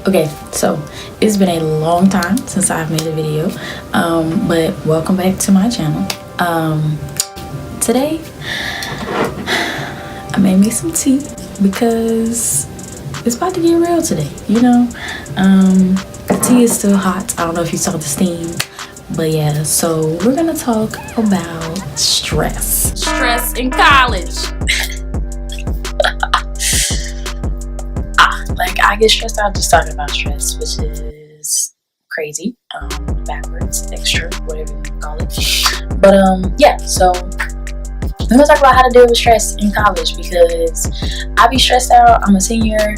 Okay, so it's been a long time since I've made a video, but welcome back to my channel. Today I made me some tea because it's about to get real today, you know. The tea is still hot. I don't know if you saw the steam, but yeah, so we're gonna talk about stress in college. Like, I get stressed out just talking about stress, which is crazy, backwards, extra, whatever you want to call it. But yeah, so we're gonna talk about how to deal with stress in college, because I be stressed out. I'm a senior.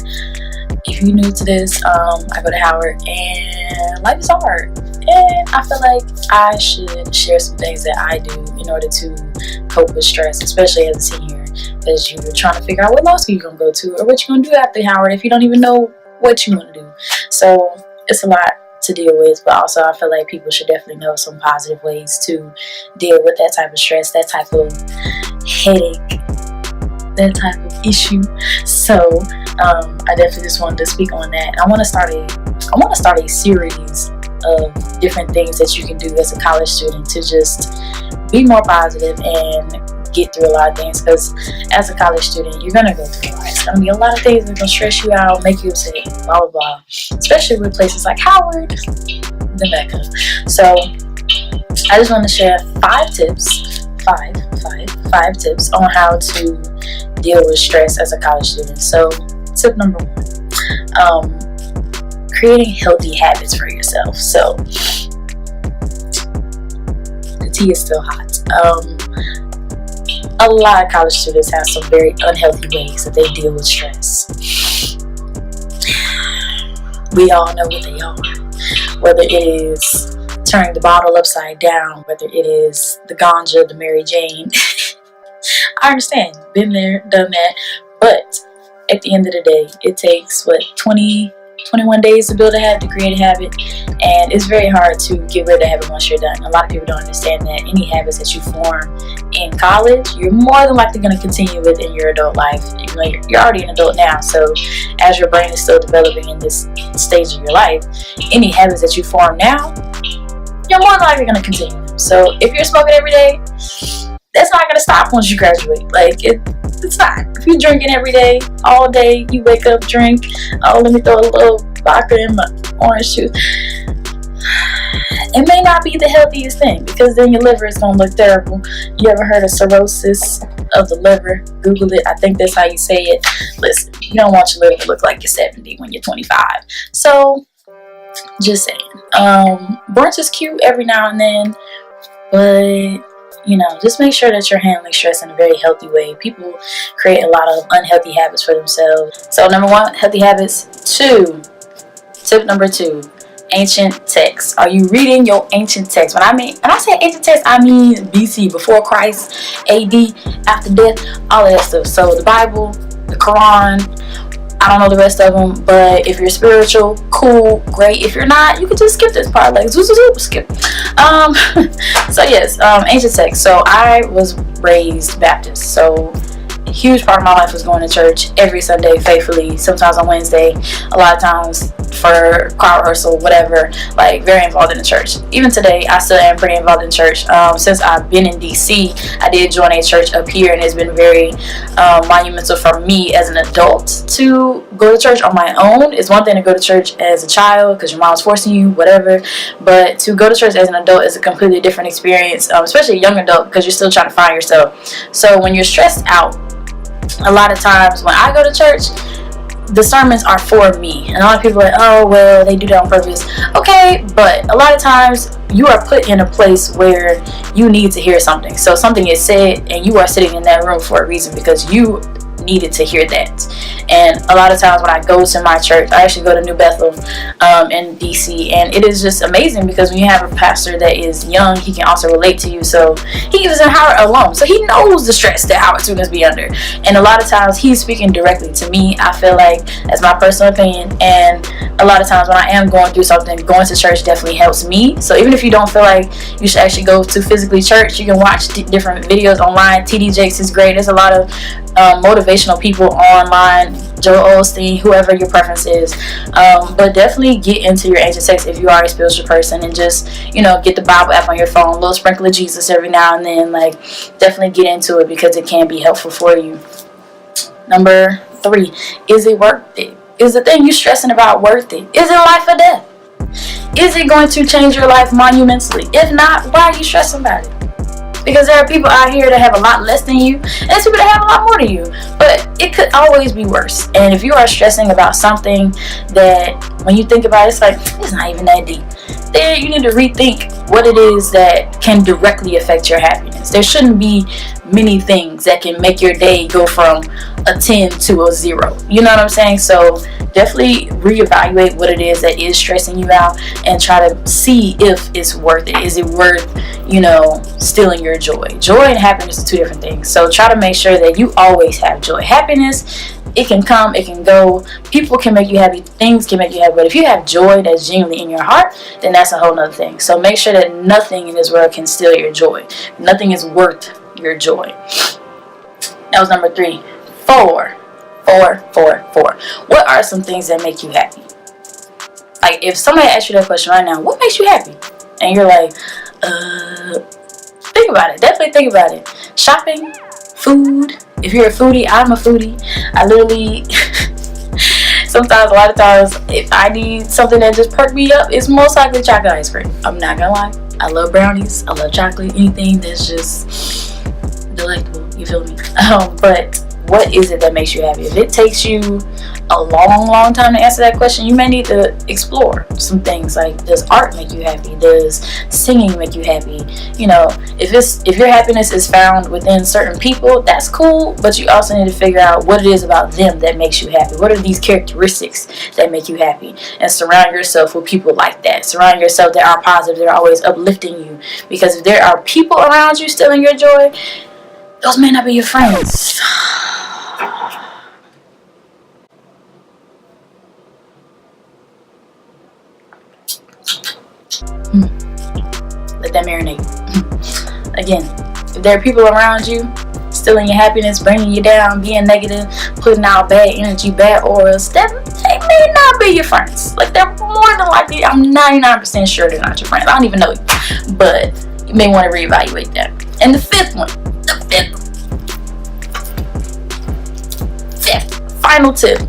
If you're new to this, I go to Howard, and life is hard. And I feel like I should share some things that I do in order to cope with stress, especially as a senior, because you're trying to figure out what law school you're gonna go to or what you're gonna do after Howard if you don't even know what you want to do. So it's a lot to deal with, but also I feel like people should definitely know some positive ways to deal with that type of stress, that type of headache, that type of issue. So I definitely just wanted to speak on that. I want to start a series of different things that you can do as a college student to just be more positive and get through a lot of things, because as a college student you're gonna go through a lot. It's gonna be a lot of things that are gonna stress you out, make you upset, blah blah blah, especially with places like Howard, the Mecca. So I just want to share five tips on how to deal with stress as a college student. So tip number one, creating healthy habits for yourself. So the tea is still hot. A lot of college students have some very unhealthy ways that they deal with stress. We all know what they are. Whether it is turning the bottle upside down, whether it is the ganja, the Mary Jane. I understand, been there, done that. But at the end of the day, it takes 21 days to build a habit, to create a habit, and it's very hard to get rid of a habit once you're done. A lot of people don't understand that any habits that you form in college, you're more than likely going to continue with in your adult life. You're already an adult now, so as your brain is still developing in this stage of your life, any habits that you form now, you're more than likely going to continue them. So if you're smoking every day, that's not going to stop once you graduate. Like, it's not. If you're drinking every day, all day, you wake up, drink, oh, let me throw a little vodka in my orange juice, it may not be the healthiest thing, because then your liver is going to look terrible. You ever heard of cirrhosis of the liver? Google it. I think that's how you say it. Listen, you don't want your liver to look like you're 70 when you're 25. So, just saying. Brunch is cute every now and then, but you know, just make sure that you're handling stress in a very healthy way. People create a lot of unhealthy habits for themselves. So number one, healthy habits. Tip number two, ancient texts. Are you reading your ancient texts? When I say ancient texts, I mean BC, before Christ, AD, after death, all of that stuff. So the Bible, the Quran, I don't know the rest of them, but if you're spiritual, cool, great. If you're not, you can just skip this part, like skip. So yes, ancient texts. So I was raised Baptist, so a huge part of my life was going to church every Sunday faithfully, sometimes on Wednesday, a lot of times for choir rehearsal, whatever, like very involved in the church. Even today, I still am pretty involved in church. Since I've been in DC, I did join a church up here, and it's been very monumental for me as an adult to go to church on my own. It's one thing to go to church as a child because your mom's forcing you, whatever, but to go to church as an adult is a completely different experience, especially a young adult, because you're still trying to find yourself. So when you're stressed out, a lot of times when I go to church, the sermons are for me, and a lot of people are like, oh well, they do that on purpose. Okay, but a lot of times you are put in a place where you need to hear something. So something is said, and you are sitting in that room for a reason, because you needed to hear that. And a lot of times when I go to my church, I actually go to New Bethel in DC, and it is just amazing because when you have a pastor that is young, he can also relate to you. So he was in Howard alone, so he knows the stress that Howard students be under, and a lot of times he's speaking directly to me. I feel like that's my personal opinion, and a lot of times when I am going through something, going to church definitely helps me. So even if you don't feel like you should actually go to physically church, you can watch different videos online. TD Jakes is great. There's a lot of motivational people online Joel Osteen, whoever your preference is. But definitely get into your ancient text if you are a spiritual person, and just, get the Bible app on your phone, a little sprinkle of Jesus every now and then. Like, definitely get into it because it can be helpful for you. Number 3, is it worth it? Is the thing you're stressing about worth it? Is it life or death? Is it going to change your life monumentally? If not, why are you stressing about it? Because there are people out here that have a lot less than you, and there's people that have a lot more than you. But it could always be worse. And if you are stressing about something that, when you think about it, it's like, it's not even that deep, then you need to rethink what it is that can directly affect your happiness. There shouldn't be many things that can make your day go from a 10 to a 0. You know what I'm saying? So definitely reevaluate what it is that is stressing you out, and try to see if it's worth it. Is it worth, stealing your joy? Joy and happiness are 2 different things. So try to make sure that you always have joy. Happiness, it can come, it can go. People can make you happy, things can make you happy. But if you have joy that's genuinely in your heart, then that's a whole nother thing. So make sure that nothing in this world can steal your joy. Nothing is worth your joy. That was number 3. 4. What are some things that make you happy? Like, if somebody asks you that question right now, what makes you happy? And you're like, think about it. Definitely think about it. Shopping, food. If you're a foodie, I'm a foodie. I literally, sometimes, a lot of times, if I need something that just perk me up, it's most likely chocolate ice cream. I'm not gonna lie. I love brownies. I love chocolate. Anything that's just delectable. You feel me? But what is it that makes you happy? If it takes you a long time to answer that question, you may need to explore some things. Like, does art make you happy? Does singing make you happy? If your happiness is found within certain people, that's cool, but you also need to figure out what it is about them that makes you happy. What are these characteristics that make you happy? And surround yourself with people like that. Surround yourself that are positive, that are always uplifting you. Because if there are people around you stealing your joy, those may not be your friends. Let that marinate. Again, if there are people around you stealing your happiness, bringing you down, being negative, putting out bad energy, bad auras, that they may not be your friends. Like, they're more than likely, I'm 99% sure they're not your friends. I don't even know you, but you may want to reevaluate that. And the fifth final tip,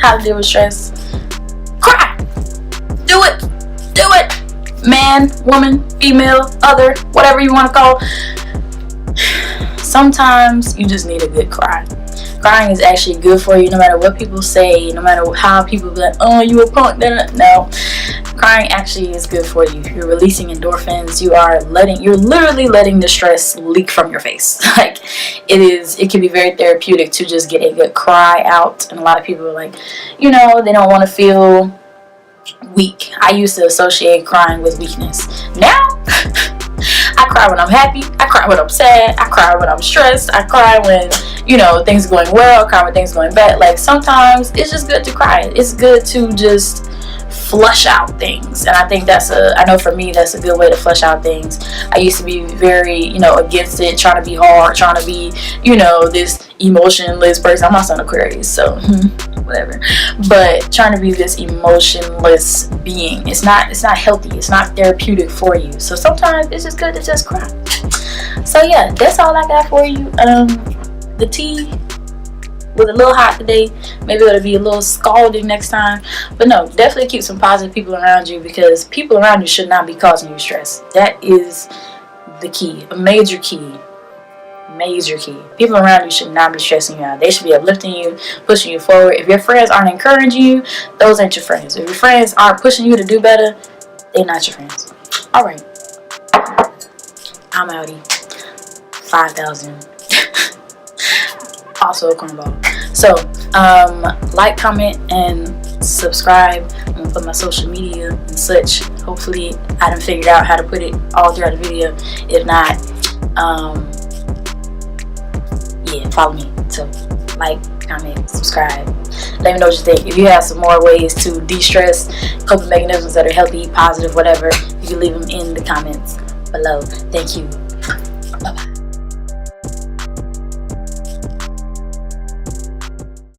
how to deal with stress: cry. Do it. Man, woman, female, other, whatever you want to call. Sometimes you just need a good cry. Crying is actually good for you, no matter what people say, no matter how people be like, oh, you a punk. No, crying actually is good for you. You're releasing endorphins. You're literally letting the stress leak from your face. Like, it can be very therapeutic to just get a good cry out. And a lot of people are like, they don't want to feel weak. I used to associate crying with weakness. Now I cry when I'm happy, I cry when I'm sad, I cry when I'm stressed, I cry when things are going well, I cry when things are going bad. Like, sometimes it's just good to cry. It's good to just flush out things, and I think I know for me that's a good way to flush out things. I used to be very against it, trying to be hard, trying to be this emotionless person. I'm also an Aquarius, so whatever, but trying to be this emotionless being, it's not healthy, it's not therapeutic for you. So sometimes it's just good to just cry. So yeah, that's all I got for you. The tea was a little hot today. Maybe it'll be a little scalding next time. But no, definitely keep some positive people around you, because people around you should not be causing you stress. That is the key, a major key. People around you should not be stressing you out. They should be uplifting you, pushing you forward. If your friends aren't encouraging you, those ain't your friends. If your friends aren't pushing you to do better, they're not your friends. Alright, I'm outie. 5,000. Also a cornball. So like, comment, and subscribe. I'm gonna put my social media and such. Hopefully I done figured out how to put it all throughout the video. If not, follow me. So like, comment, subscribe. Let me know what you think. If you have some more ways to de-stress, coping mechanisms that are healthy, positive, whatever, you can leave them in the comments below. Thank you.